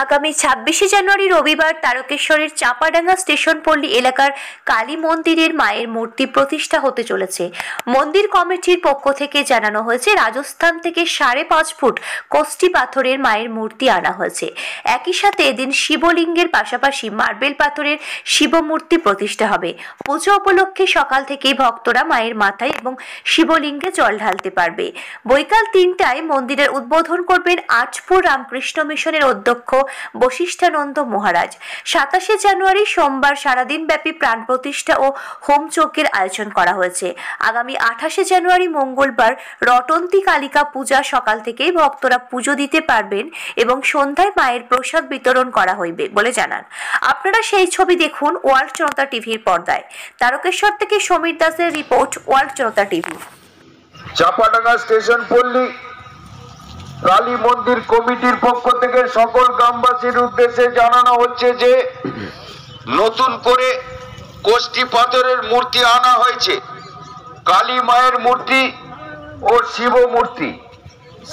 আগামী ২৬শে জানুয়ারি রবিবার তারকেশ্বরের চাপাডাঙ্গা স্টেশন পল্লী এলাকার কালী মন্দিরের মায়ের মূর্তি প্রতিষ্ঠা হতে চলেছে। মন্দির কমিটির পক্ষ থেকে জানানো হয়েছে, রাজস্থান থেকে ৫.৫ ফুট কষ্টি পাথরের মায়ের মূর্তি আনা হয়েছে। একই সাথে এদিন শিবলিঙ্গের পাশাপাশি মার্বেল পাথরের শিব মূর্তি প্রতিষ্ঠা হবে। পুজো উপলক্ষে সকাল থেকেই ভক্তরা মায়ের মাথায় এবং শিবলিঙ্গে জল ঢালতে পারবে। বৈকাল ৩টায় মন্দিরের উদ্বোধন করবেন আজপুর রামকৃষ্ণ মিশনের অধ্যক্ষ বশিষ্ঠানন্দ মহারাজ। ২৭শে জানুয়ারি সোমবার সারাদিন ব্যাপী প্রাণ প্রতিষ্ঠা ও হোম যজ্ঞের আয়োজন করা হয়েছে। আগামী ২৮শে জানুয়ারি মঙ্গলবার রটন্তী কালিকা পূজা সকাল থেকেই ভক্তরা পুজো দিতে পারবেন এবং সন্ধ্যায় মায়ের প্রসাদ বিতরণ করা হইবে বলে জানান। আপনারা সেই ছবি দেখুন ওয়ার্ল্ড জনতা টিভির পর্দায়। তারকেশ্বর থেকে সমীর দাসের রিপোর্ট, ওয়ার্ল্ড জনতা টিভি। চাপাডাঙ্গা স্টেশন পল্লী কালী মন্দির কমিটির পক্ষ থেকে সকল গ্রামবাসীর উদ্দেশ্যে জানানো হচ্ছে যে নতুন করে কষ্টি পাথরের মূর্তি আনা হয়েছে। কালী মায়ের মূর্তি ও শিব মূর্তি,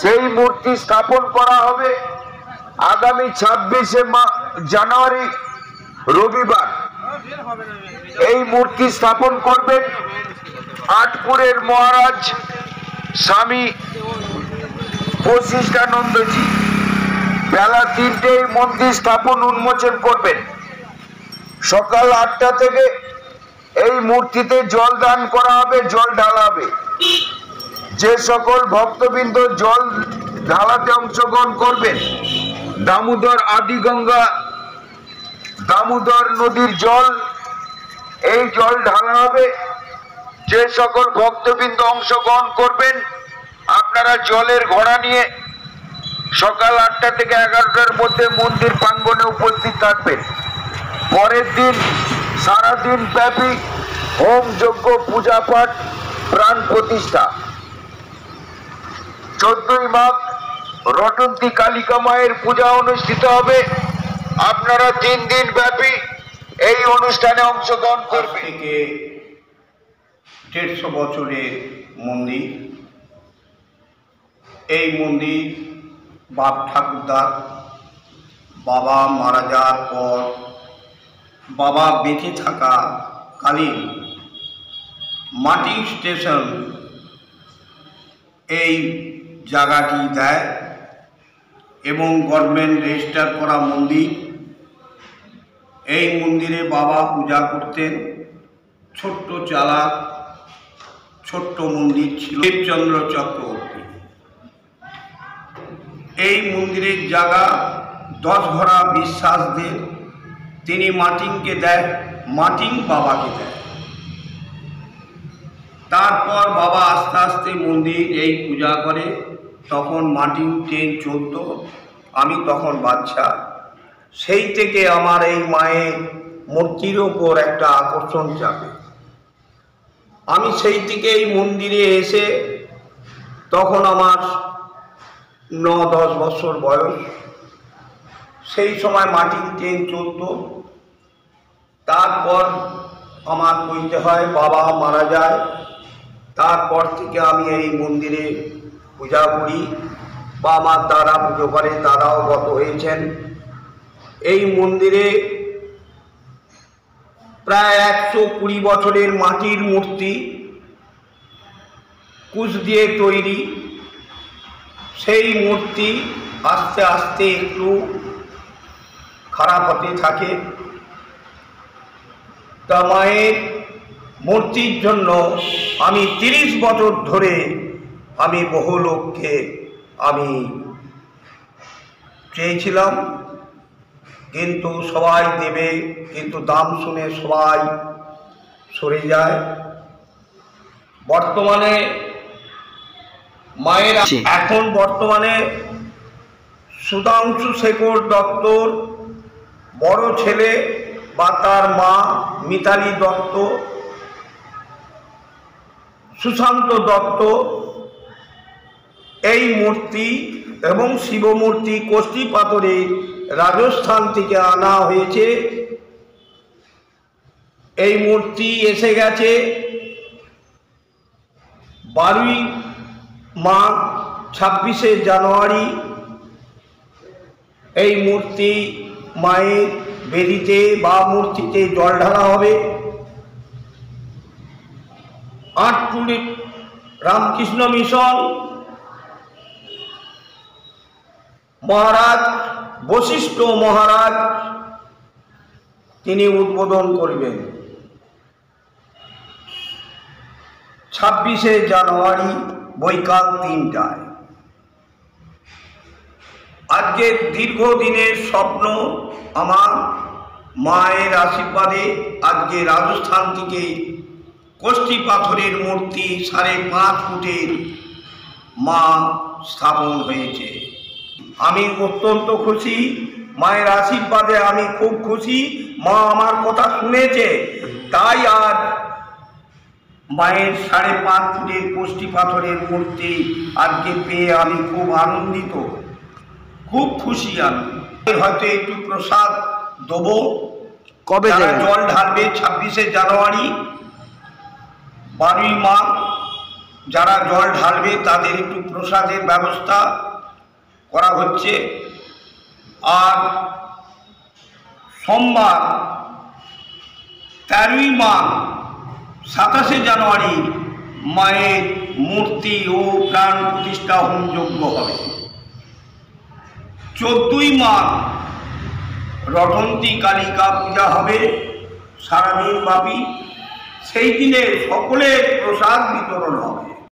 সেই মূর্তি স্থাপন করা হবে আগামী ২৬শে জানুয়ারি রবিবার। এই মূর্তি স্থাপন করবেন আটপুরের মহারাজ স্বামী বশিষ্ঠানন্দজি। বেলা ৩টায় মন্দির স্থাপন উন্মোচন করবেন। সকাল ৮টা থেকে এই মূর্তিতে জল দান করা হবে, জল ঢালা হবে। যে সকল ভক্তবৃন্দ জল ঢালাতে অংশগ্রহণ করবেন, দামোদর আদিগঙ্গা দামোদর নদীর জল, এই জল ঢালা হবে। যে সকল ভক্তবৃন্দ অংশগ্রহণ করবেন, আপনারা জলের ঘোড়া নিয়ে সকাল ৮টা থেকে ১১টার মধ্যে মন্দির প্রাঙ্গণে উপস্থিত থাকবেন। পরের দিন সারাদিন ব্যাপী হোম যজ্ঞ, পূজা পাঠ, প্রাণ প্রতিষ্ঠা। ১৪ই মাঘ রটন্তী কালিকা মায়ের পূজা অনুষ্ঠিত হবে। আপনারা ৩ দিন ব্যাপী এই অনুষ্ঠানে অংশগ্রহণ করবেন। ১৫০ বছরের মন্দির। এই মন্দির বাপ ঠাকুরদা বাবা মারা যাওয়ার পর বাবা বেঁচে থাকা কালীন মাটি স্টেশন এই জায়গাটি দেয় এবং গভর্নমেন্ট রেজিস্টার করা মন্দির। এই মন্দিরে বাবা পূজা করতেন। ছোট্ট চালাক ছোট্ট মন্দির ছিল। দেবচন্দ্র চক্রবর্তী এই মন্দিরের জায়গা 10 ঘোড়া বিশ্বাসদের, তিনি মাটিংকে দেয়, মাটিং বাবাকে দেয়। তারপর বাবা আস্তে আস্তে মন্দির এই পূজা করে। তখন মাটিং ট্রেন চলত, আমি তখন বাচ্চা। সেই থেকে আমার এই মায়ের মূর্তির ওপর একটা আকর্ষণ চাপে। আমি সেই থেকে এই মন্দিরে এসে, তখন আমার 9-10 বছর বয়স। সেই সময় মাটির ট্রেন চলত। তারপর আমার বলতে হয় বাবা মারা যায়। তারপর থেকে আমি এই মন্দিরে পূজা করি, বা আমার দ্বারা পুজো করে, তারাও গত হয়েছেন। এই মন্দিরে প্রায় 120 বছরের মাটির মূর্তি, কুশ দিয়ে তৈরি। সেই মূর্তি আস্তে আস্তে একটু খারাপ হতে থাকে। তা মায়ের মূর্তির জন্য আমি 30 বছর ধরে আমি বহু লোককে আমি চেয়েছিলাম, কিন্তু সবাই দেবে, কিন্তু দাম শুনে সবাই সরে যায়। বর্তমানে মায়ের এখন বর্তমানে সুধাংশু শেখর দত্তর বড় ছেলে বা তার মা মিতালি দত্ত, সুশান্ত দত্ত এই মূর্তি এবং শিব মূর্তি কষ্টি পাথরে রাজস্থান থেকে আনা হয়েছে। এই মূর্তি এসে গেছে 12 মাঘ 26শে জানুয়ারি এই মূর্তি মায়ের বেদিতে বা মূর্তিতে জল ঢালা হবে। আটটুলি রামকৃষ্ণ মিশন মহারাজ বশিষ্ঠ মহারাজ তিনি উদ্বোধন করবেন 26শে জানুয়ারি বৈকাল 3টায়। আজকে দীর্ঘদিনের স্বপ্ন আমার মায়ের আশীর্বাদে আজকে রাজস্থান থেকে কষ্টি পাথরের মূর্তি 5.5 ফুটের মা স্থাপন হয়েছে। আমি অত্যন্ত খুশি, মায়ের আশীর্বাদে আমি খুব খুশি। মা আমার কথা শুনেছে, তাই আজ মায়ের 5.5 ফুটের কষ্টি পাথরের মূর্তি আজকে পেয়ে আমি খুব আনন্দিত, খুব খুশি। আমি হয়তো একটু প্রসাদ দেবো। কবে জল ঢালবে 26শে জানুয়ারি 12ই মাঘ, যারা জল ঢালবে তাদের একটু প্রসাদের ব্যবস্থা করা হচ্ছে। আর সোমবার 13ই মাঘ 27শে জানুয়ারি মায়ের মূর্তি ও প্রাণ প্রতিষ্ঠা হোমযজ্ঞ হবে। 14ই মাঘ রটন্তী কালিকা পূজা হবে সারাদিন ব্যাপী। সেই দিনে সকলের প্রসাদ বিতরণ হবে।